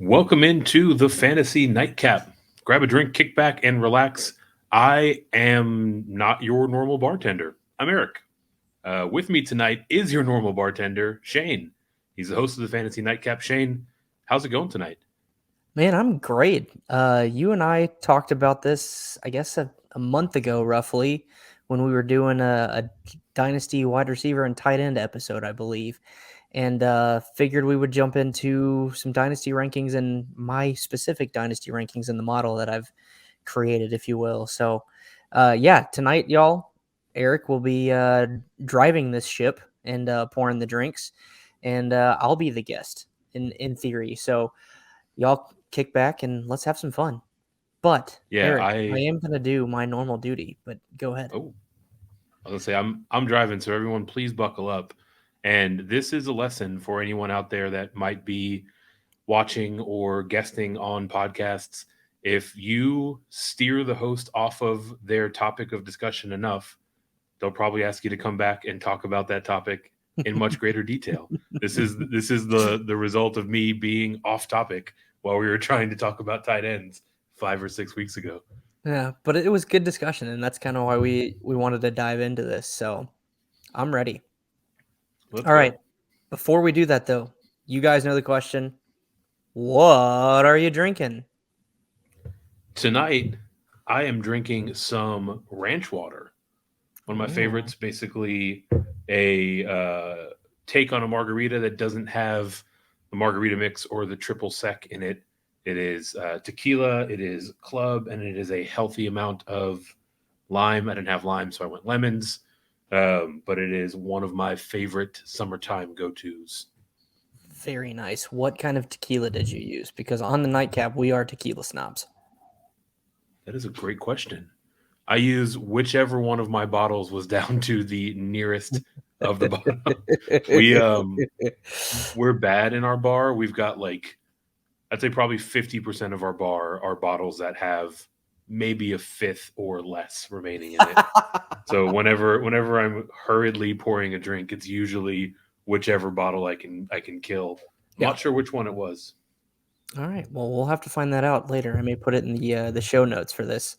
Welcome into the Fantasy Nightcap. Grab a drink, kick back, and relax. I am not your normal bartender. I'm Eric. With me tonight is your normal bartender, Shane. He's the host of the Fantasy Nightcap. Shane, how's it going tonight? Man, I'm great. You and I talked about this, I guess, a month ago, roughly, when we were doing a Dynasty wide receiver and tight end episode, I believe, and figured we would jump into some Dynasty rankings and my specific Dynasty rankings in the model that I've created, if you will. So, yeah, tonight, y'all, Eric will be driving this ship and pouring the drinks, and I'll be the guest in theory. So, y'all kick back and let's have some fun. But Yeah, Eric, I am gonna do my normal duty, but go ahead. oh, I was gonna say I'm driving, so everyone please buckle up. And this is a lesson for anyone out there that might be watching or guesting on podcasts. If you steer the host off of their topic of discussion enough, they'll probably ask you to come back and talk about that topic in much greater detail. This is the result of me being off topic while we were trying to talk about tight ends 5 or 6 weeks ago. Yeah, but it was good discussion, and that's kind of why we wanted to dive into this. So I'm ready. Let's All right. go. Before we do that, though, you guys know the question. What are you drinking? Tonight, I am drinking some ranch water. One of my Ooh. favorites, basically a take on a margarita that doesn't have the margarita mix or the triple sec in it. It is tequila, it is club, and it is a healthy amount of lime. I didn't have lime, so I went lemons. But it is one of my favorite summertime go tos. Very nice. What kind of tequila did you use? Because on the nightcap, we are tequila snobs. That is a great question. I use whichever one of my bottles was down to the nearest of the bottom. we we're bad in our bar. We've got like I'd say probably 50% of our bar are bottles that have maybe a fifth or less remaining in it. So whenever I'm hurriedly pouring a drink, it's usually whichever bottle I can kill. I'm Yeah. not sure which one it was. All right. Well, we'll have to find that out later. I may put it in the show notes for this.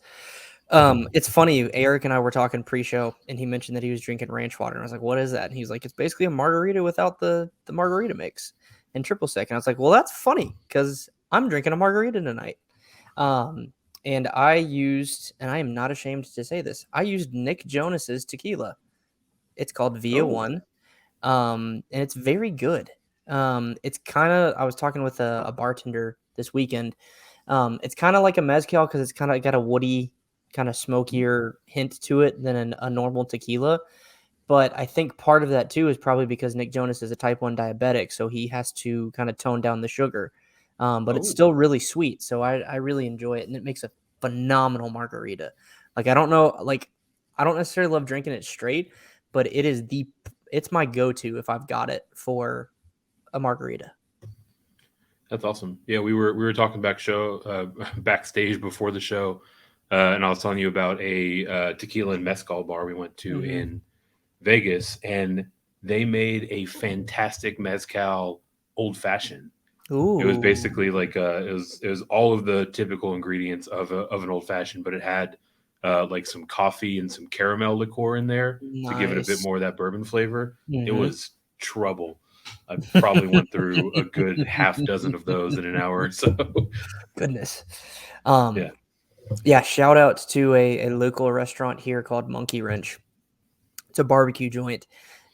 It's funny. Eric and I were talking pre-show, and he mentioned that he was drinking ranch water, and I was like, "What is that?" And he's like, "It's basically a margarita without the margarita mix and triple sec." And I was like, "Well, that's funny because I'm drinking a margarita tonight." Um, and I used, and I am not ashamed to say this, I used Nick Jonas's tequila. It's called Via Oh, One, and it's very good. It's kind of, I was talking with a bartender this weekend. It's kind of like a mezcal because it's kind of got a woody, kind of smokier hint to it than a normal tequila. But I think part of that too is probably because Nick Jonas is a type 1 diabetic, so he has to kind of tone down the sugar. But it's oh, still really sweet, so I really enjoy it, and it makes a phenomenal margarita. Like I don't know, like I don't necessarily love drinking it straight, but it's my go-to if I've got it for a margarita. that's awesome. Yeah, we were talking backstage before the show, and I was telling you about a tequila and mezcal bar we went to Mhm. in Vegas, and they made a fantastic mezcal old fashioned. It was Ooh, basically like it was all of the typical ingredients of an old fashioned, but it had like some coffee and some caramel liqueur in there to give it a bit nice. more of that bourbon flavor. It Mhm. was trouble. I probably went through a good half dozen of those in an hour or so. Goodness. Um, Yeah. yeah, shout out to a local restaurant here called Monkey Wrench. It's a barbecue joint,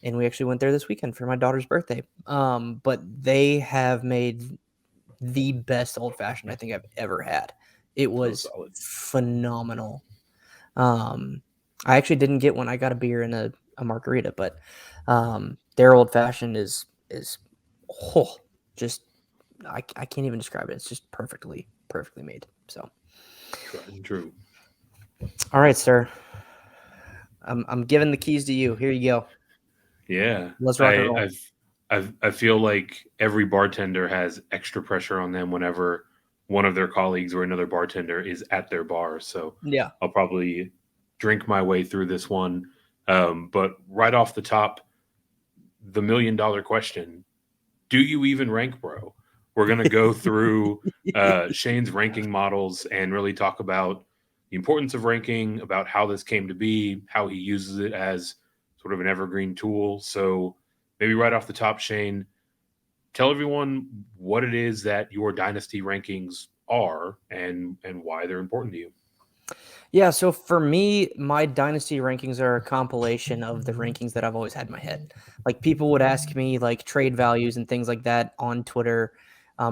and we actually went there this weekend for my daughter's birthday. But they have made the best old fashioned I think I've ever had. It Oh, was solid. phenomenal. Um, I actually didn't get one. I got a beer and a margarita, but their old fashioned is oh, just I can't even describe it. It's just perfectly made. So, Tried and true. all right, sir. I'm giving the keys to you. Here you go. Yeah. Let's rock and I roll. I feel like every bartender has extra pressure on them whenever one of their colleagues or another bartender is at their bar. So Yeah. I'll probably drink my way through this one. But right off the top, the $1 million question: do you even rank, bro? We're going to go through Shane's ranking models and really talk about the importance of ranking, about how this came to be, how he uses it as sort of an evergreen tool. So maybe right off the top, Shane, tell everyone what it is that your dynasty rankings are and why they're important to you. Yeah, so for me, my dynasty rankings are a compilation of the rankings that I've always had in my head. Like people would ask me like trade values and things like that on Twitter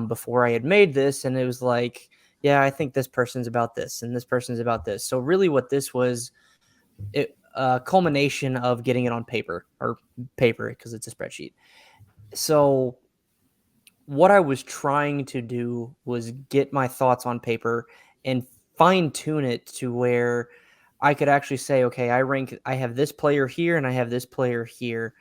before I had made this, and it was like, yeah, I think this person's about this and this person's about this. So really, what this was, a culmination of getting it on paper because it's a spreadsheet. So what I was trying to do was get my thoughts on paper and fine tune it to where I could actually say, okay, I have this player here and I have this player here,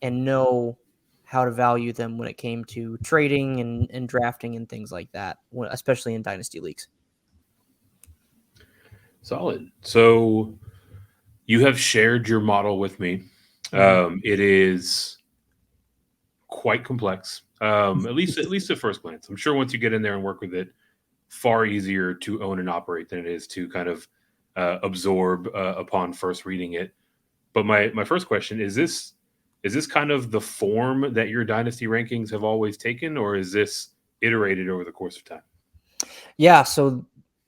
and know how to value them when it came to trading and drafting and things like that, especially in dynasty leagues. Solid. So you have shared your model with me. Mhm. It is quite complex. At least at first glance. I'm sure once you get in there and work with it, far easier to own and operate than it is to kind of absorb upon first reading it. But my first question is this kind of the form that your dynasty rankings have always taken, or is this iterated over the course of time? Yeah, so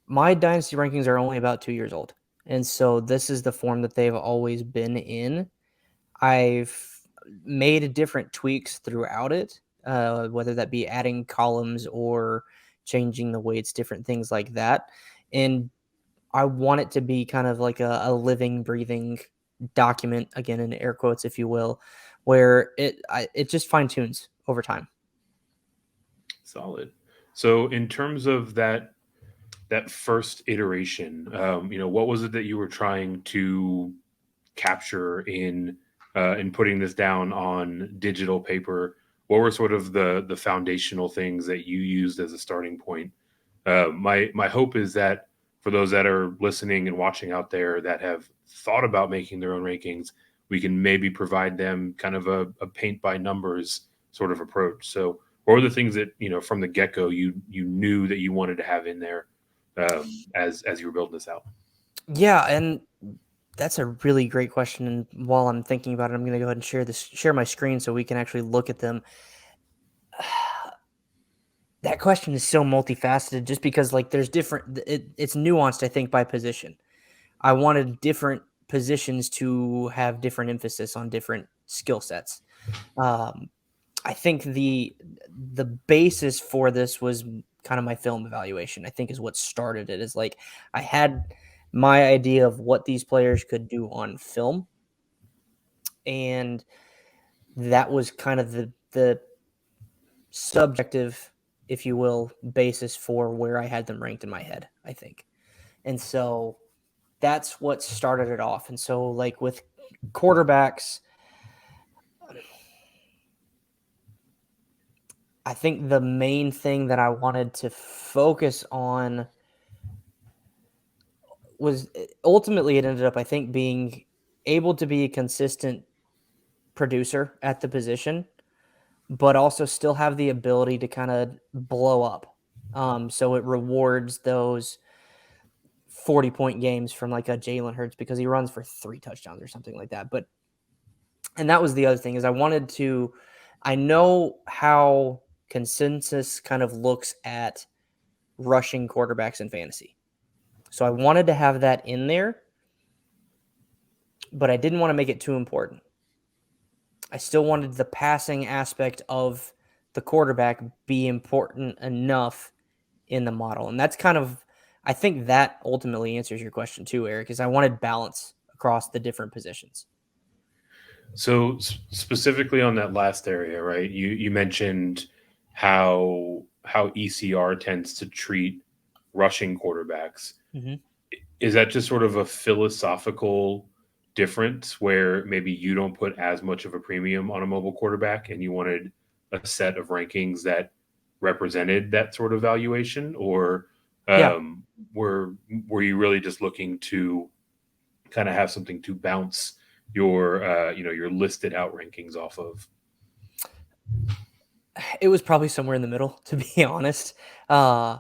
my dynasty rankings are only about 2 years old. And so this is the form that they've always been in. I've made different tweaks throughout it, whether that be adding columns or changing the weights, different things like that. And I want it to be kind of like a living, breathing document, again in air quotes, if you will, where it just fine tunes over time. Solid. So in terms of that first iteration, what was it that you were trying to capture in putting this down on digital paper? What were sort of the foundational things that you used as a starting point? My hope is that for those that are listening and watching out there that have thought about making their own rankings, we can maybe provide them kind of a paint by numbers sort of approach. So, what were the things that from the get go you knew that you wanted to have in there as you were building this out? Yeah, and that's a really great question. And while I'm thinking about it, I'm going to go ahead and share my screen so we can actually look at them. That question is so multifaceted just because like there's it's nuanced, I think, by position. I wanted different positions to have different emphasis on different skill sets. Um, I think the basis for this was kind of my film evaluation. I think is what started it. Is like I had my idea of what these players could do on film, and that was kind of the subjective, if you will, basis for where I had them ranked in my head, I think. And so that's what started it off. And so like with quarterbacks, I think the main thing that I wanted to focus on was ultimately it ended up, I think, being able to be a consistent producer at the position, but also still have the ability to kind of blow up. So it rewards those 40-point games from like a Jalen Hurts because he runs for 3 touchdowns or something like that. And that was the other thing is I know how consensus kind of looks at rushing quarterbacks in fantasy. So I wanted to have that in there, but I didn't want to make it too important. I still wanted the passing aspect of the quarterback be important enough in the model. And that's kind of, I think that ultimately answers your question too, Eric, is I wanted balance across the different positions. So specifically on that last area, right? You mentioned how ECR tends to treat rushing quarterbacks. Mm-hmm. Is that just sort of a philosophical difference where maybe you don't put as much of a premium on a mobile quarterback and you wanted a set of rankings that represented that sort of valuation, or Yeah. um, were were you really just looking to kind of have something to bounce your your listed out rankings off of? It was probably somewhere in the middle, to be honest. I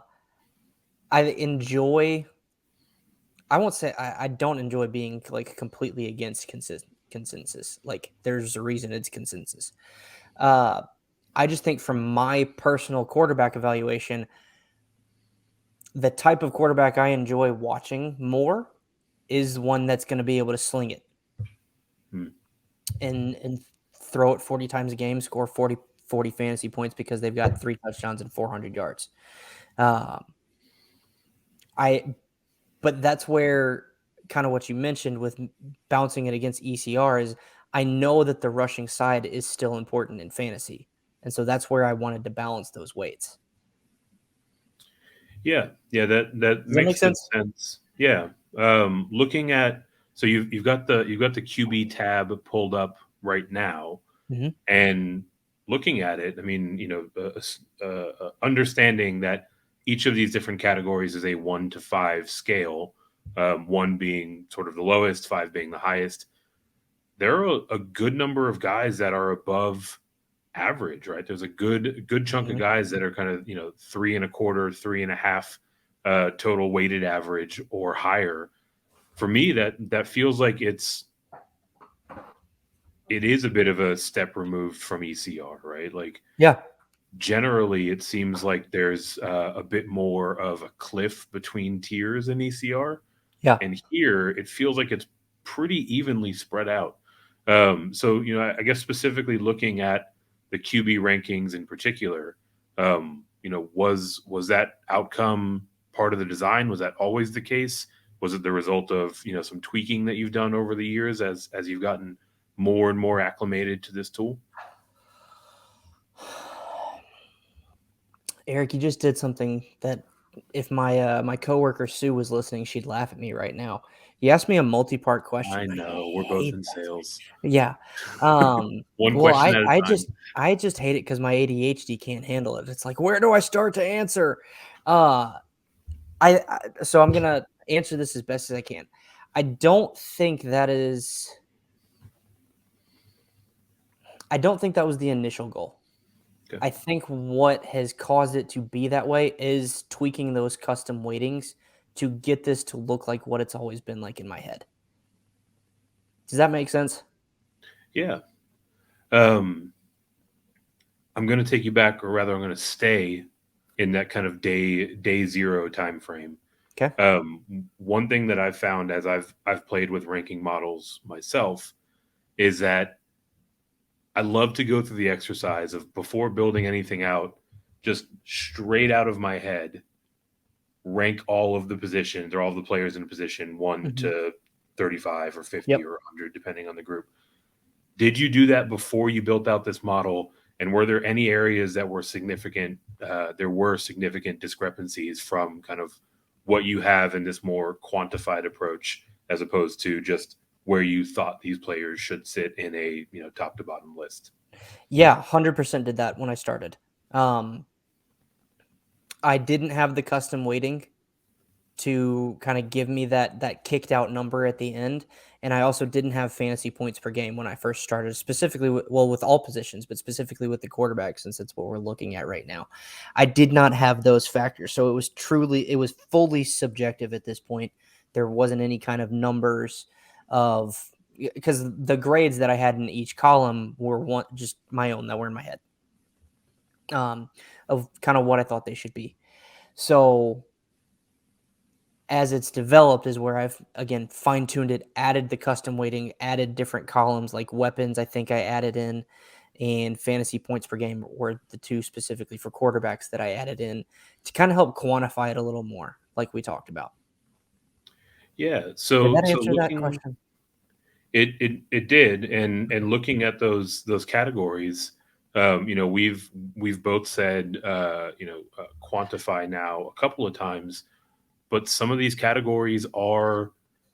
enjoy. I won't say I don't enjoy being like completely against consensus. Like there's a reason it's consensus. Uh, I just think from my personal quarterback evaluation, the type of quarterback I enjoy watching more is one that's going to be able to sling it Hmm. and throw it 40 times a game, score 40 fantasy points because they've got 3 touchdowns and 400 yards. Um, I but that's where kind of what you mentioned with bouncing it against ECR is I know that the rushing side is still important in fantasy. And so that's where I wanted to balance those weights. Yeah, yeah, that Does that make makes good sense? sense. Yeah. Looking at, so you've got the QB tab pulled up right now, Mhm. and looking at it, I mean, understanding that each of these different categories is a 1 to 5 scale, one being sort of the lowest, five being the highest. There are a good number of guys that are above average, right? There's a good chunk of Mhm. guys that are kind of 3.25, 3.5 total weighted average or higher. For me, that feels like it is a bit of a step removed from ECR, right? Like Yeah. generally, it seems like there's a bit more of a cliff between tiers in ECR, Yeah. and here it feels like it's pretty evenly spread out. So I guess specifically looking at the QB rankings in particular, was that outcome part of the design? Was that always the case? Was it the result of some tweaking that you've done over the years as you've gotten more and more acclimated to this tool? Eric, you just did something that if my coworker Sue was listening, she'd laugh at me right now. You asked me a multi-part question, I and I know we're both hate in that. sales. Yeah. One Well, question I at a I time. just I just hate it because my ADHD can't handle it. It's like, where do I start to answer? Uh, so I'm gonna answer this as best as I can. I don't think that is. I don't think that was the initial goal. Okay. I think what has caused it to be that way is tweaking those custom weightings to get this to look like what it's always been like in my head. Does that make sense? Yeah. Um, I'm going to take you back, or rather, I'm going to stay in that kind of day zero time frame. Okay. One thing that I've found as I've played with ranking models myself is that I love to go through the exercise of, before building anything out, just straight out of my head, rank all of the positions or all of the players in a position one Mhm. to 35 or 50 Yep. or 100, depending on the group. Did you do that before you built out this model? And were there any areas that were significant? There were significant discrepancies from kind of what you have in this more quantified approach, as opposed to just where you thought these players should sit in a top to bottom list. Yeah, 100% did that when I started. Um, I didn't have the custom weighting to kind of give me that kicked out number at the end. And I also didn't have fantasy points per game when I first started, specifically with all positions, but specifically with the quarterback, since it's what we're looking at right now. I did not have those factors. So it was fully subjective at this point. There wasn't any kind of numbers of because the grades that I had in each column were one just my own that were in my head. Of kind of what I thought they should be. So as it's developed is where I've again fine-tuned it, added the custom weighting, added different columns like weapons, I think I added in, and fantasy points per game were the two specifically for quarterbacks that I added in to kind of help quantify it a little more, like we talked about. Yeah. Did So that so answer that looking, question? it did, and looking at those categories, we've both said quantify now a couple of times, but some of these categories are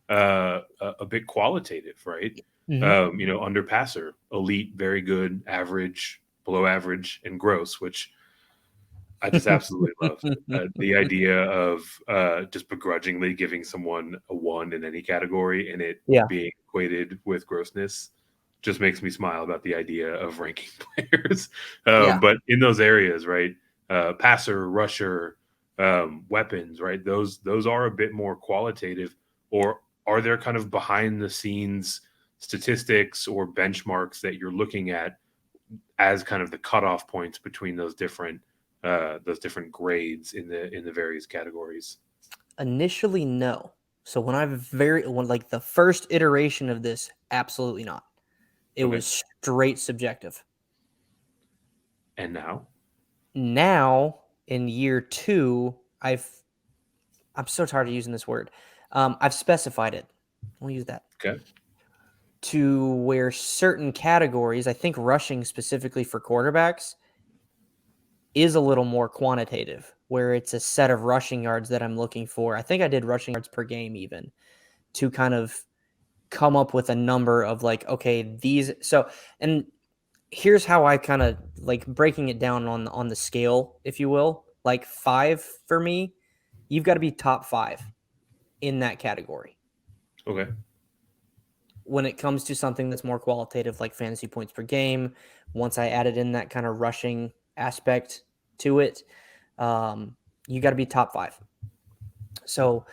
a bit qualitative, right? Mhm. Under passer, elite, very good, average, below average, and gross, which I just absolutely love. The idea of just begrudgingly giving someone a one in any category and it Yeah. being equated with grossness. just makes me smile about the idea of ranking players. Yeah. But in those areas, right, passer, rusher, weapons, right, those are a bit more qualitative. Or are there kind of behind the scenes statistics or benchmarks that you're looking at as kind of the cutoff points between those different grades in the various categories? Initially, no. So when like the first iteration of this, absolutely not. It Okay. was straight subjective. And now? Now in year two, I'm so tired of using this word. I've specified it. We'll use that Okay. to where certain categories, I think rushing specifically for quarterbacks, is a little more quantitative, where it's a set of rushing yards that I'm looking for. I think I did rushing yards per game even to kind of come up with a number of like, okay, these. So, and here's how I kind of like breaking it down on the scale, if you will. Like 5 for me, you've got to be top 5 in that category. Okay. When it comes to something that's more qualitative, like fantasy points per game, once I added in that kind of rushing aspect to it, you got to be top 5. So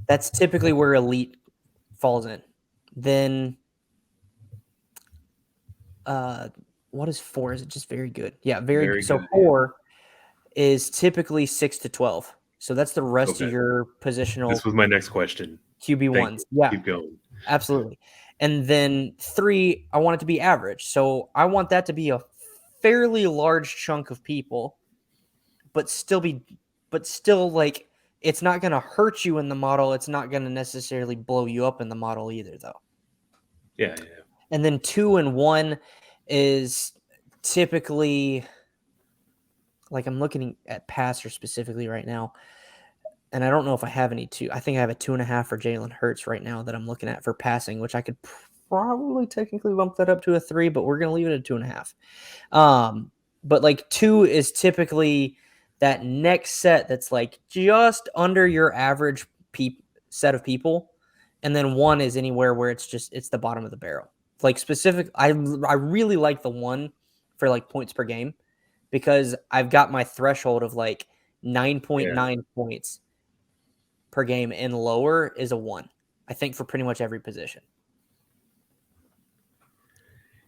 that's typically where elite falls in. Then, what is 4? Is it just very good? Yeah, very good. Very So good. Yeah. 4 is typically 6 to 12. So that's the rest of Okay. your positional This was my next question. QB Thank you. ones. Yeah, Keep going. absolutely. And then 3, I want it to be average. So I want that to be a fairly large chunk of people, but still like it's not going to hurt you in the model. It's not going to necessarily blow you up in the model either, though. Yeah. Yeah. And then 2 and 1 is typically like I'm looking at passer specifically right now. And I don't know if I have any 2. I think I have a 2.5 for Jalen Hurts right now that I'm looking at for passing, which I could probably technically bump that up to a 3, but we're going to leave it at 2.5. But like 2 is typically that next set that's like just under your average set of people. And then 1 is anywhere where it's the bottom of the barrel. Like specific, I really like the 1 for like points per game because I've got my threshold of like 9.9 points per game and lower is a 1. I think for pretty much every position.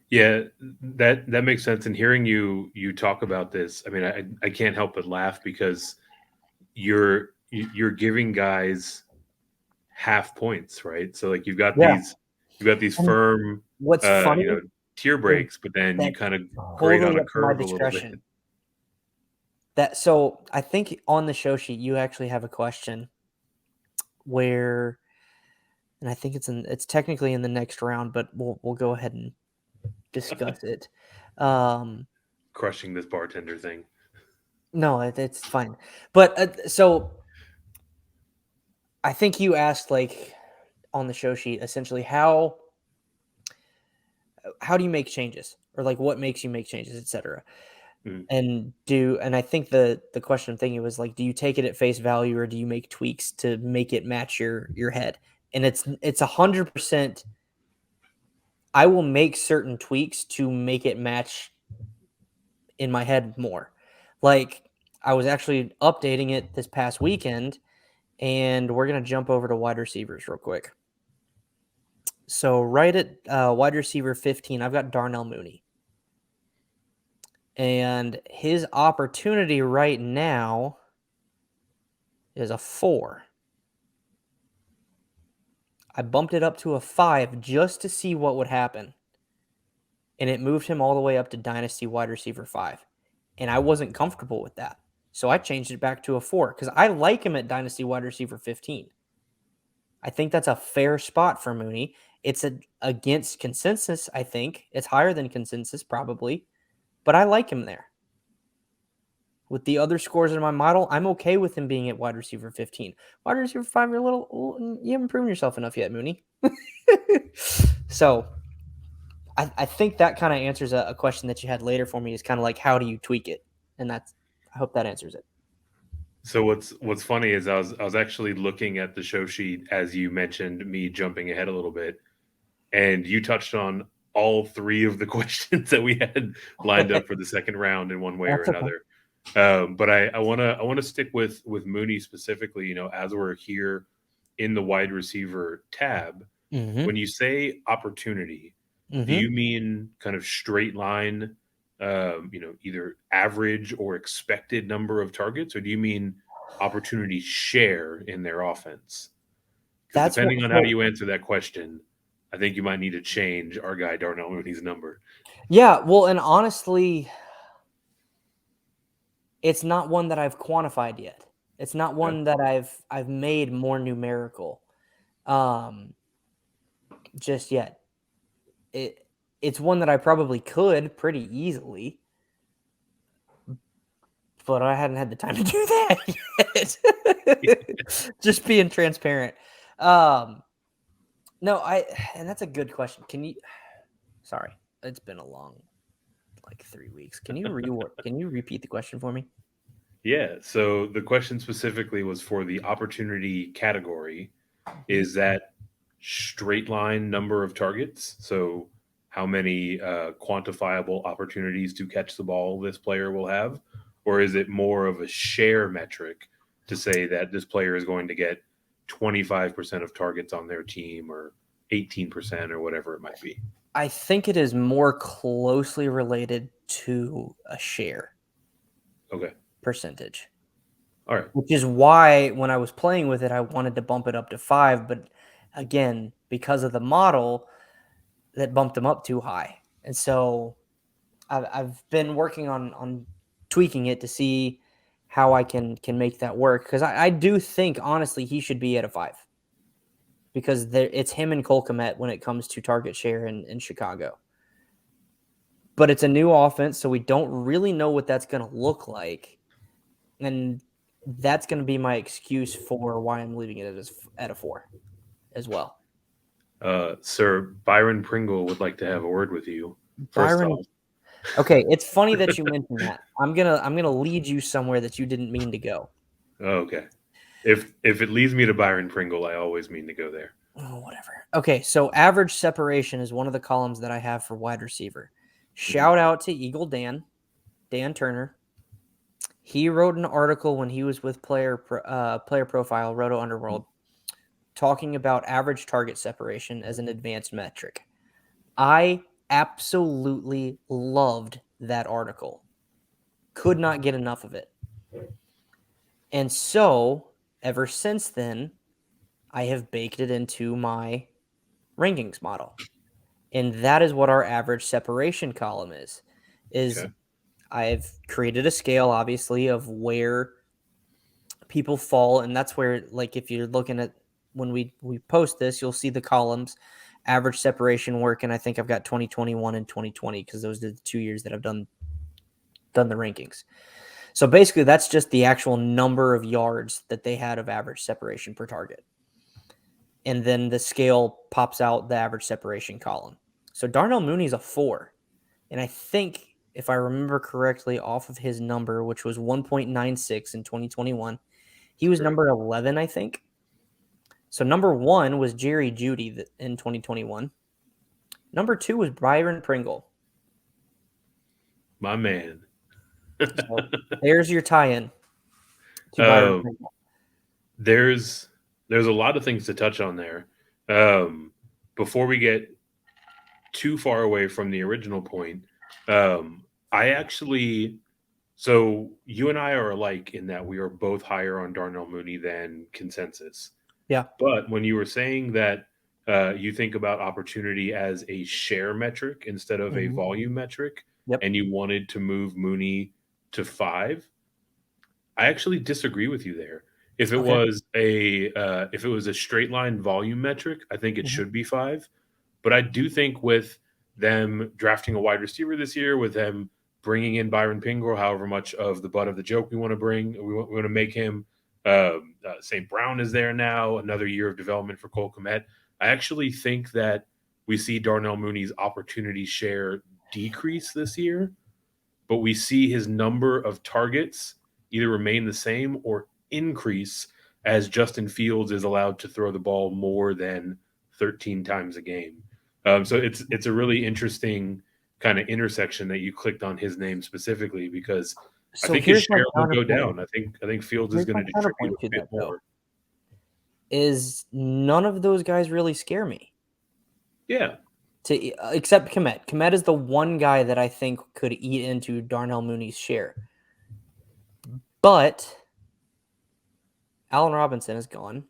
Yeah, that makes sense. And hearing you talk about this, I mean, I can't help but laugh because you're giving guys half points, right? So like Yeah. you've got these And firm what's funny tier is breaks, but then you that's kind of grade on totally a up to my curve a little bit. discretion. So I think on the show sheet you actually have a question where, and I think it's technically in the next round, but we'll go ahead and discuss it. Crushing this bartender thing. No, it's fine. But so I think you asked like on the show sheet essentially how do you make changes or like what makes you make changes, etc. Mm. And I think the question I'm thinking was like, do you take it at face value or do you make tweaks to make it match your head? And it's 100%. I will make certain tweaks to make it match in my head more. Like I was actually updating it this past weekend, and we're gonna jump over to wide receivers real quick. So right at wide receiver 15, I've got Darnell Mooney. And his opportunity right now is a 4. I bumped it up to a 5 just to see what would happen. And it moved him all the way up to Dynasty wide receiver 5. And I wasn't comfortable with that. So I changed it back to a 4 because I like him at Dynasty wide receiver 15. I think that's a fair spot for Mooney. It's against consensus, I think. It's higher than consensus, probably. But I like him there. With the other scores in my model, I'm okay with him being at wide receiver 15. Wide receiver 5, you haven't proven yourself enough yet, Mooney. So I think that kind of answers a question that you had later for me is kind of like, how do you tweak it? And I hope that answers it. So what's funny is I was actually looking at the show sheet as you mentioned me jumping ahead a little bit, and you touched on all three of the questions that we had lined up for the second round in one way or That's okay. another. But I wanna stick with Mooney specifically. You know, as we're here in the wide receiver tab, Mm-hmm. when you say opportunity, do Mm-hmm. you mean kind of straight line? You know, either average or expected number of targets, or do you mean opportunity share in their offense? Because That's what. depending on how So, you answer that question, I think you might need to change our guy Darnell Mooney's number. yeah. Well, and honestly, it's not one that I've quantified yet. It's not Okay. one that I've made more numerical, um, just yet. It's one that I probably could pretty easily, but I hadn't had the time to do that yet. Just being transparent. Um, no, and that's a good question. Sorry, it's been a long like 3 weeks. Can you repeat the question for me? Yeah. So the question specifically was for the opportunity category. Mhm. Is that straight line number of targets? So how many quantifiable opportunities to catch the ball this player will have? Or is it more of a share metric to say that this player is going to get 25% of targets on their team or 18% or whatever it might be? I think it is more closely related to a share Okay. percentage, All right. which is why when I was playing with it, I wanted to bump it up to 5. But again, because of the model, that bumped them up too high. And so I've been working on tweaking it to see how I can make that work. Because I do think, honestly, he should be at a 5. Because it's him and Cole Kmet when it comes to target share in Chicago. But it's a new offense, so we don't really know what that's going to look like. And that's going to be my excuse for why I'm leaving it at a 4 as well. Sir Byron Pringle would like to have a word with you. First Byron, off, okay, it's funny that you mentioned that. I'm gonna lead you somewhere that you didn't mean to go. okay. If it leads me to Byron Pringle, I always mean to go there. Oh, whatever. Okay, so average separation is one of the columns that I have for wide receiver. Mhm. Shout out to Eagle Dan Turner. He wrote an article when he was with Player Profile Roto Underworld talking about average target separation as an advanced metric. I absolutely loved that article. Could not get enough of it. And so, ever since then, I have baked it into my rankings model. And that is what our average separation column is Okay. I've created a scale obviously of where people fall, and that's where, like, if you're looking at when we post this, you'll see the columns average separation work, and I think I've got 2021 and 2020 because those are the 2 years that I've done the rankings. So basically that's just the actual number of yards that they had of average separation per target. And then the scale pops out the average separation column. So Darnell Mooney's a 4. And I think, if I remember correctly, off of his number, which was 1.96 in 2021, he was Correct. number 11, I think. So number 1 was Jerry Jeudy in 2021. Number 2 was Byron Pringle. My man. So there's your tie-in to Byron um, Pringle. there's there's a lot of things to touch on there. Um, Before we get too far away from the original point, I actually so you and I are alike in that we are both higher on Darnell Mooney than consensus. Yeah. But when you were saying that you think about opportunity as a share metric instead of a Mhm. volume metric, Yep. and you wanted to move Mooney to 5, I actually disagree with you there. Okay. If it was a straight line volume metric, I think it Mhm. should be 5. But I do think with them drafting a wide receiver this year, with them bringing in Byron Pingle, however much of the butt of the joke we want to bring, we want to make him. St. Brown is there now, another year of development for Cole Kmet. I actually think that we see Darnell Mooney's opportunity share decrease this year, but we see his number of targets either remain the same or increase as Justin Fields is allowed to throw the ball more than 13 times a game. So it's a really interesting kind of intersection that you clicked on his name specifically because I So think his here's my share will go counterpoint. down. I think Fields is Here's going my to distribute counterpoint a to bit that though. more. Is none of those guys really scare me? Yeah, Except Komet. Komet is the one guy that I think could eat into Darnell Mooney's share. But Allen Robinson is gone.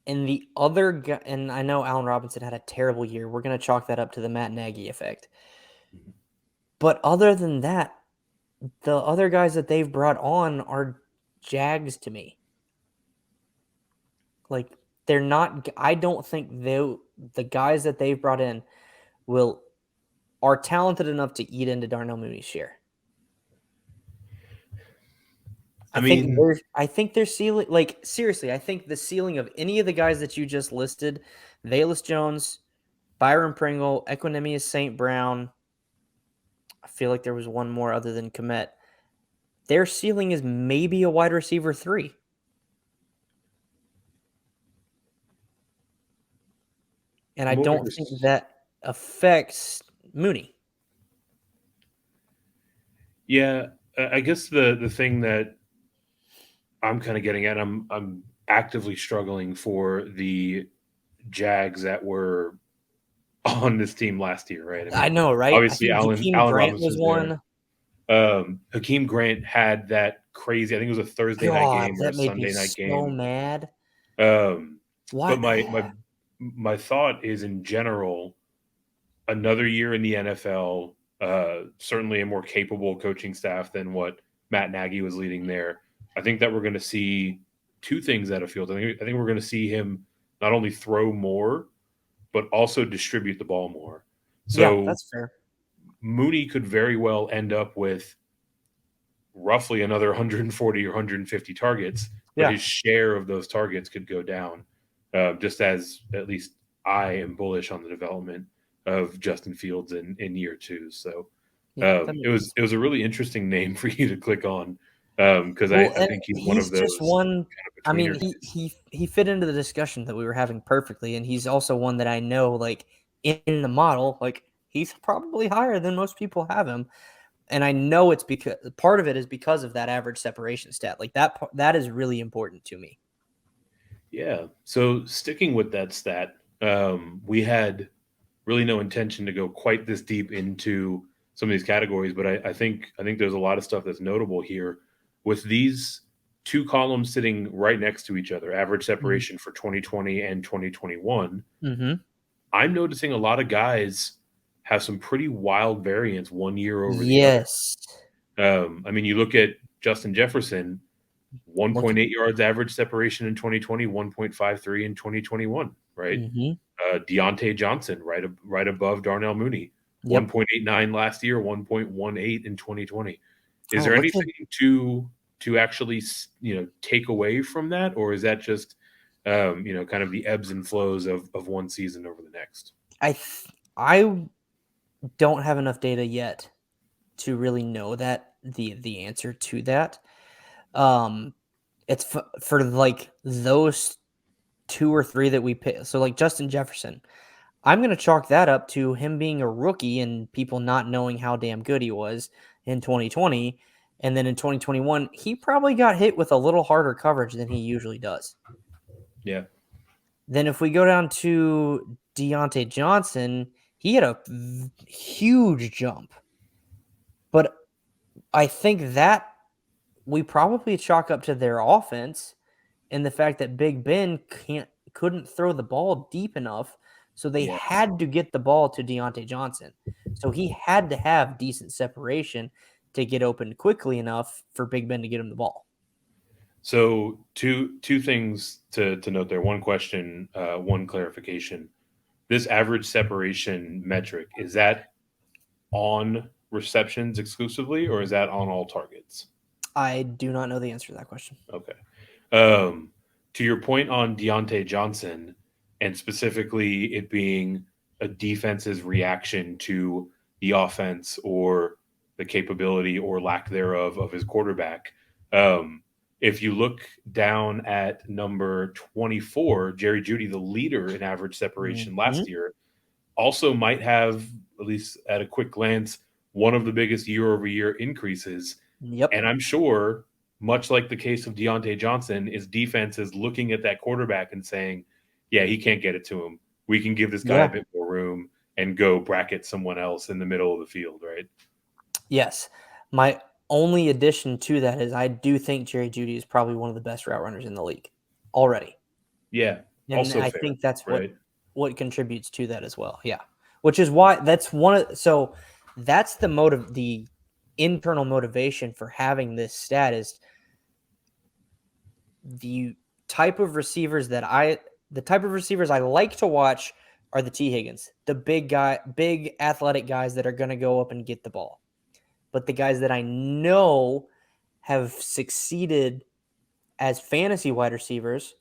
And the other guy, and I know Allen Robinson had a terrible year. We're going to chalk that up to the Matt Nagy effect. But other than that, the other guys that they've brought on are Jags to me. Like, they're not, I don't think the guys that they've brought in are talented enough to eat into Darnell Mooney's share. I mean, I think their ceiling, like seriously, I think the ceiling of any of the guys that you just listed, Velus Jones, Byron Pringle, Equanimous St. Brown, I feel like there was one more other than Komet. Their ceiling is maybe a wide receiver 3. And I don't think that affects Mooney. yeah, I guess the thing that I'm kind of getting at, I'm actively struggling for the Jags that were on this team last year, right? I I mean, know, right? I obviously think Allen Jakeem Allen Grant was Robinson's there. one. Hakeem Grant had that crazy. I think it was a Thursday night God, game or a that made me Sunday night so game. mad. But What? my thought is in general, another year in the NFL, certainly a more capable coaching staff than what Matt Nagy was leading there. I think that we're going to see two things out of Fields. I think we're going to see him not only throw more, but also distribute the ball more. Yeah, So that's fair. Mooney could very well end up with roughly another 140 or 150 targets, but Yeah. his share of those targets could go down. Just as at least I am bullish on the development of Justin Fields in year 2. So Yeah, that it makes was a really interesting name for you to click on because well, I and think he's one he's of just those one. kind of I mean, betweener guys. he fit into the discussion that we were having perfectly, and he's also one that I know, like in the model, like he's probably higher than most people have him, and I know it's because part of it is because of that average separation stat. Like that is really important to me. Yeah. So sticking with that stat, we had really no intention to go quite this deep into some of these categories, but I think there's a lot of stuff that's notable here with these two columns sitting right next to each other, average separation for 2020 and 2021. Mm-hmm. I'm noticing a lot of guys have some pretty wild variance one year over the other. Yes. I mean, you look at Justin Jefferson, Look. 1.8 yards average separation in 2020, 1.53 in 2021, right? Mm-hmm. Deontay Johnson, right above Darnell Mooney, Yep. 1.89 last year, 1.18 in 2020. Is Oh, there look at anything to actually take away from that, or is that just kind of the ebbs and flows of one season over the next? I don't have enough data yet to really know that the answer to that. Um, it's for like those 2 or 3 that we pick. So like Justin Jefferson, I'm gonna chalk that up to him being a rookie and people not knowing how damn good he was in 2020, and then in 2021 he probably got hit with a little harder coverage than he usually does. Yeah. Then if we go down to Deontay Johnson, he had a huge jump. But I think that we probably chalk up to their offense and the fact that Big Ben couldn't throw the ball deep enough, so they Yes. had to get the ball to Deontay Johnson. So he had to have decent separation to get open quickly enough for Big Ben to get him the ball. So two things to note there. One question, one clarification. This average separation metric, is that on receptions exclusively, or is that on all targets? I do not know the answer to that question. Okay. Um, to your point on Deontay Johnson, and specifically it being a defense's reaction to the offense or the capability or lack thereof of his quarterback, If you look down at number 24, Jerry Jeudy, the leader in average separation Mhm. last year, also might have, at least at a quick glance, one of the biggest year-over-year increases. Yep. And I'm sure, much like the case of Deontay Johnson, his defense is looking at that quarterback and saying, yeah, he can't get it to him. We can give this guy a Yeah. bit more room and go bracket someone else in the middle of the field, right? Yes. My only addition to that is I do think Jerry Jeudy is probably one of the best route runners in the league already. Yeah, And also I fair, think that's right? what contributes to that as well. Yeah. Which is why that's one of so that's the internal motivation for having this stat is the type of receivers I like to watch are the T Higgins, the big athletic guys that are going to go up and get the ball. But the guys that I know have succeeded as fantasy wide receivers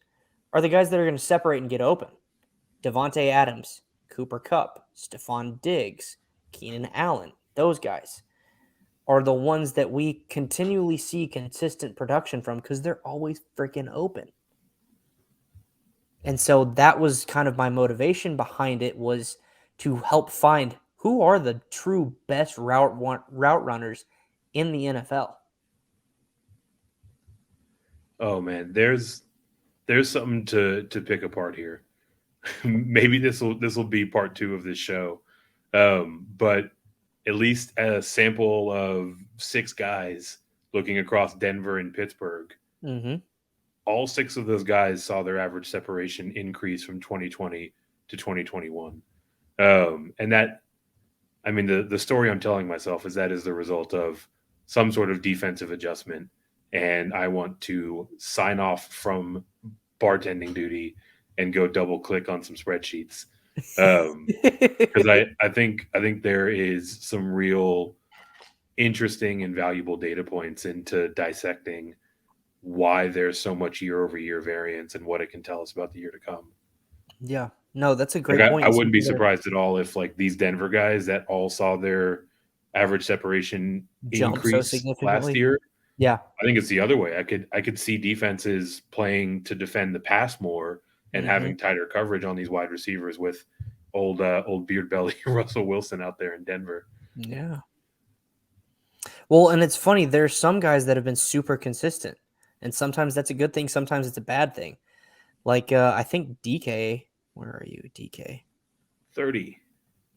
are the guys that are going to separate and get open. Devontae Adams, Cooper Kupp, Stephon Diggs, Keenan Allen, those guys are the ones that we continually see consistent production from because they're always freaking open. And so that was kind of my motivation behind it was to help find who are the true best route runners in the NFL. Oh man, there's something to pick apart here. Maybe this will be part two of this show, but at least a sample of six guys looking across Denver and Pittsburgh. Mm-hmm. All six of those guys saw their average separation increase from 2020 to 2021, and that I mean the story I'm telling myself is that is the result of some sort of defensive adjustment, and I want to sign off from bartending duty and go double click on some spreadsheets because I think there is some real interesting and valuable data points into dissecting why there's so much year over year variance and what it can tell us about the year to come. Yeah. No, that's a Like great I point. wouldn't be Something that surprised at all if like these Denver guys that all saw their average separation jump so increase last significantly. year. Yeah. I think it's the other way. I could see defenses playing to defend the pass more and Mm-hmm. having tighter coverage on these wide receivers with old beard belly Russell Wilson out there in Denver. Yeah. Well, and it's funny. There's some guys that have been super consistent, and sometimes that's a good thing. Sometimes it's a bad thing. Like I think DK. Where are you, DK? 30.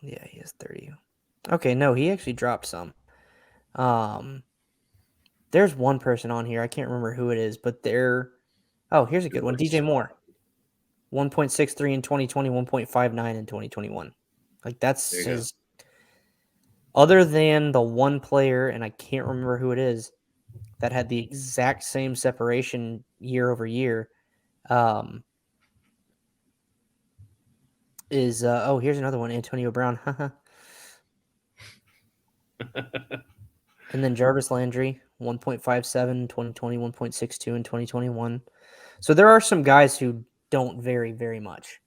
Yeah, he has 30. Okay, no, he actually dropped some. Um, there's one person on here. I can't remember who it is, but they're. Oh, here's a good one. DJ Moore, 1.63 in 2020, 1.59 in 2021. Like There that's you go. his. Other than the one player, and I can't remember who it is, that had the exact same separation year over year. Um, is oh, here's another one, Antonio Brown. And then Jarvis Landry, 1.57 in 2020, 1.62 in 2021. So there are some guys who don't vary very much.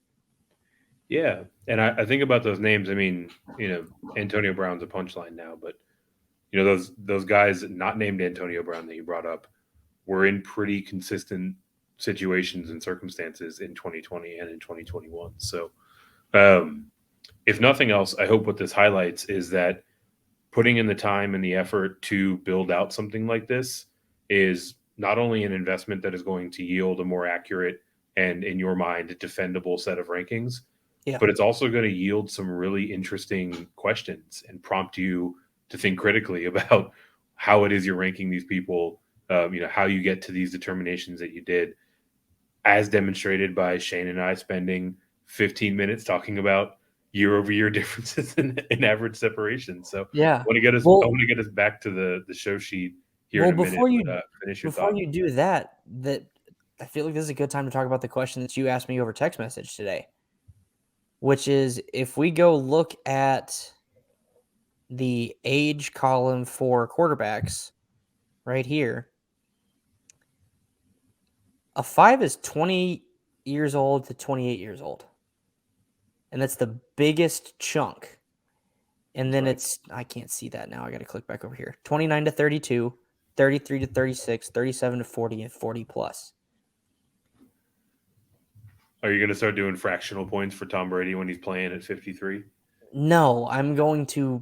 Yeah. And I think about those names. I mean, Antonio Brown's a punchline now, but those guys not named Antonio Brown that you brought up were in pretty consistent situations and circumstances in 2020 and in 2021. So, um, if nothing else, I hope what this highlights is that putting in the time and the effort to build out something like this is not only an investment that is going to yield a more accurate and, in your mind, defendable set of rankings, Yeah. but it's also going to yield some really interesting questions and prompt you to think critically about how it is you're ranking these people, how you get to these determinations that you did, as demonstrated by Shane and I spending 15 minutes talking about year over year differences in average separation. So Yeah. I Well, want to get us back to the show sheet here well in a minute, before but you finish your before thought. you do that, I feel like this is a good time to talk about the question that you asked me over text message today, which is if we go look at the age column for quarterbacks right here, a 5 is 20 years old to 28 years old. And that's the biggest chunk. And then Right. I can't see that now. I got to click back over here. 29 to 32, 33 to 36, 37 to 40, and 40 plus. Are you going to start doing fractional points for Tom Brady when he's playing at 53? No, I'm going to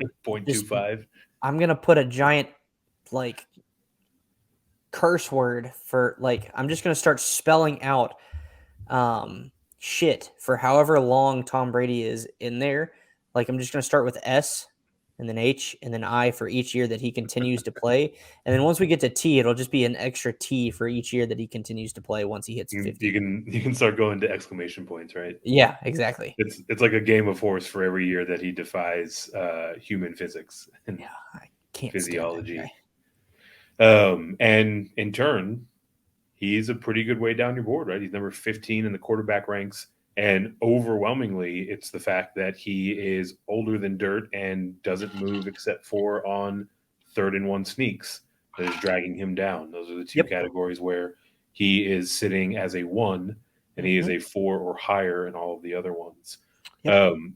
just 0.25? I'm going to put a giant like curse word for like I'm just going to start spelling out shit for however long Tom Brady is in there. Like I'm just going to start with S and then H and then I for each year that he continues to play. And then once we get to T, it'll just be an extra T for each year that he continues to play once he hits 50. You can start going to exclamation points, right? Yeah, exactly. It's like a game of horse for every year that he defies human physics and I can't physiology. stand that guy. And in turn, he's a pretty good way down your board, right? He's number 15 in the quarterback ranks. And overwhelmingly, it's the fact that he is older than dirt and doesn't move except for on 3rd and 1 sneaks that is dragging him down. Those are the two categories where he is sitting as a 1 and he is a 4 or higher in all of the other ones.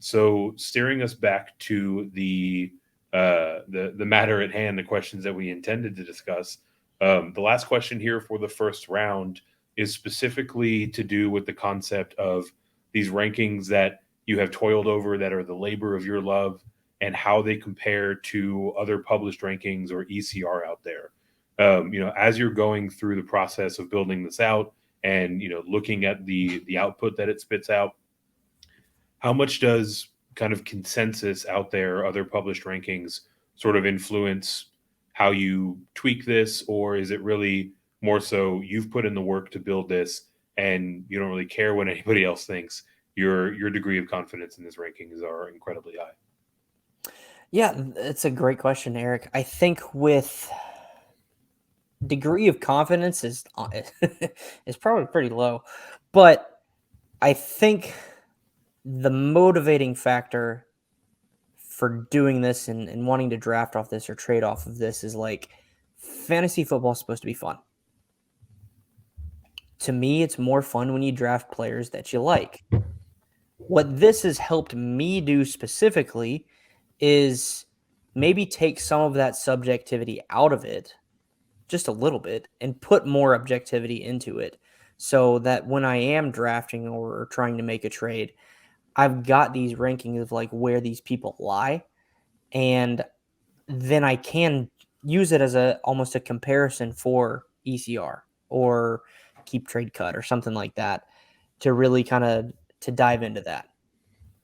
So steering us back to the matter at hand, the questions that we intended to discuss. The last question here for the first round is specifically to do with the concept of these rankings that you have toiled over that are the labor of your love and how they compare to other published rankings or ECR out there. As you're going through the process of building this out and, looking at the output that it spits out, how much does kind of consensus out there, other published rankings, sort of influence how you tweak this, or is it really more so you've put in the work to build this and you don't really care what anybody else thinks? Your degree of confidence in this rankings are incredibly high. Yeah, it's a great question, Eric. I think with degree of confidence is probably pretty low, but I think the motivating factor for doing this and wanting to draft off this or trade off of this is like fantasy football is supposed to be fun. To me, it's more fun when you draft players that you like. What this has helped me do specifically is maybe take some of that subjectivity out of it just a little bit and put more objectivity into it so that when I am drafting or trying to make a trade, I've got these rankings of like where these people lie, and then I can use it as almost a comparison for ECR or keep trade cut or something like that to really kind of to dive into that.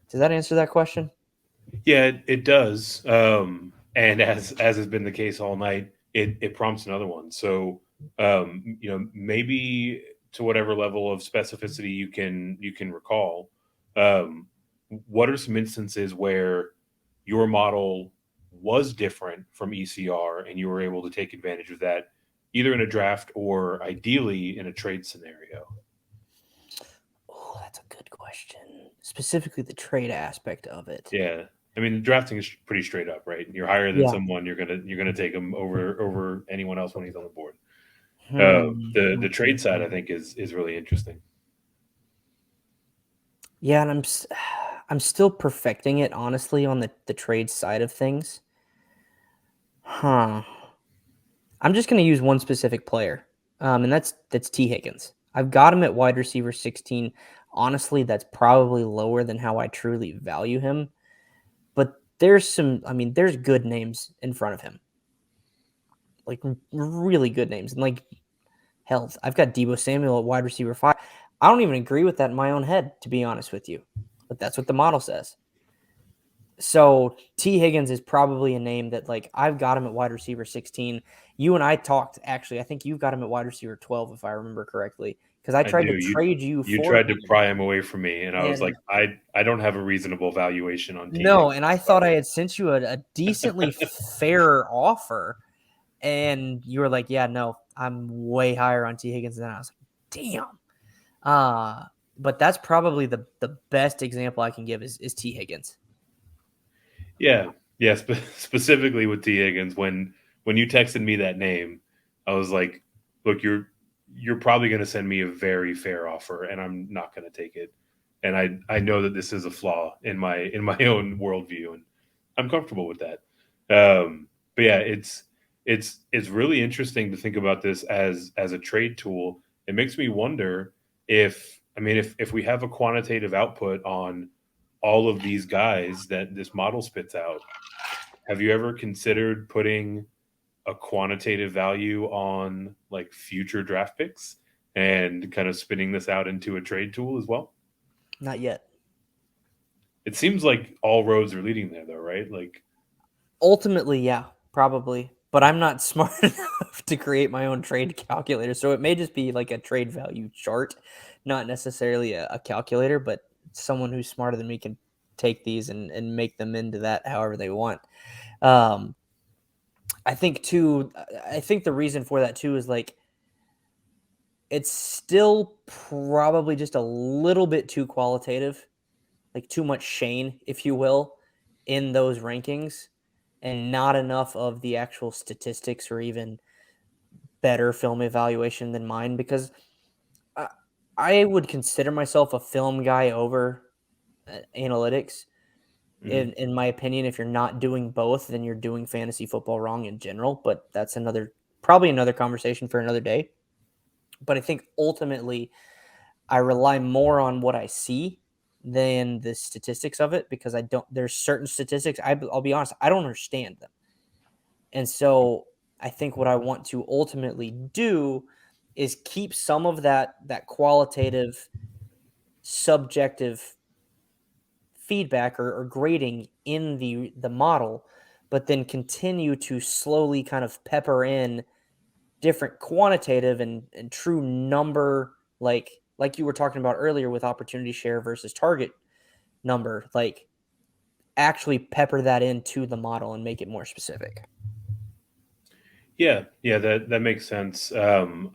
Does that answer that question? Yeah, it does. And as has been the case all night, it prompts another one. So maybe to whatever level of specificity you can recall, what are some instances where your model was different from ECR and you were able to take advantage of that, either in a draft or ideally in a trade scenario? Oh, that's a good question. Specifically the trade aspect of it. Yeah. I mean, drafting is pretty straight up, right? You're higher than someone, you're gonna take him over anyone else when he's on the board. The trade side, I think, is really interesting. Yeah, and I'm still perfecting it, honestly, on the trade side of things. I'm just going to use one specific player, and that's T. Higgins. I've got him at wide receiver 16. Honestly, that's probably lower than how I truly value him. But there's there's good names in front of him. Like, really good names. And, like, hell, I've got Deebo Samuel at wide receiver 5. I don't even agree with that in my own head, to be honest with you. But that's what the model says. So T. Higgins is probably a name that, like, I've got him at wide receiver 16. You and I talked, actually, I think you've got him at wide receiver 12, if I remember correctly, because I tried to trade you for You tried to pry him away from me, and I was like, I don't have a reasonable valuation on T. No, Higgins. and I thought I had sent you a decently fair offer, and you were like, yeah, no, I'm way higher on T. Higgins than I was like, damn. But that's probably the best example I can give is T. Higgins. Yeah. Specifically with T. Higgins, when you texted me that name, I was like, look, you're probably going to send me a very fair offer, and I'm not going to take it. And I know that this is a flaw in my own worldview, and I'm comfortable with that. But yeah, it's it's really interesting to think about this as a trade tool. It makes me wonder if, I mean, if we have a quantitative output on all of these guys that this model spits out, have you ever considered putting a quantitative value on like future draft picks and kind of spinning this out into a trade tool as well? Not yet. It seems like all roads are leading there, though, right? Like, Ultimately, yeah, probably. But I'm not smart enough to create my own trade calculator. So it may just be like a trade value chart, not necessarily a calculator, but someone who's smarter than me can take these and make them into that however they want. Um, I think too, I think the reason for that too is like it's still probably just a little bit too qualitative, like too much Shane, if you will, in those rankings, and not enough of the actual statistics or even better film evaluation than mine. Because I, I would consider myself a film guy over analytics. mhm. In my opinion, if you're not doing both, then you're doing fantasy football wrong in general. But that's probably another conversation for another day. But I think ultimately I rely more on what I see than the statistics of it because I don't. There's certain statistics I'll be honest, I don't understand them, and so I think what I want to ultimately do is keep some of that qualitative, subjective feedback or grading in the model, but then continue to slowly kind of pepper in different quantitative and true number like you were talking about earlier with opportunity share versus target number, like actually pepper that into the model and make it more specific. Yeah, yeah, that makes sense. I'm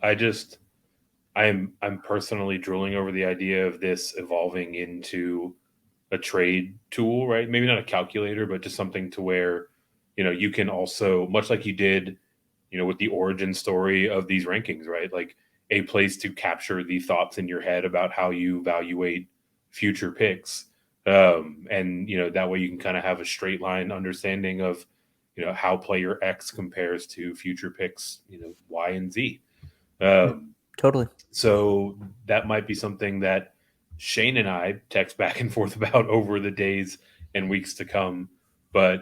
personally drooling over the idea of this evolving into a trade tool, right? Maybe not a calculator, but just something to where, you can also, much like you did, with the origin story of these rankings, right? Like a place to capture the thoughts in your head about how you evaluate future picks. And, that way you can kind of have a straight line understanding of, how player X compares to future picks, Y and Z. Yeah, Um, totally. so that might be something that Shane and I text back and forth about over the days and weeks to come. But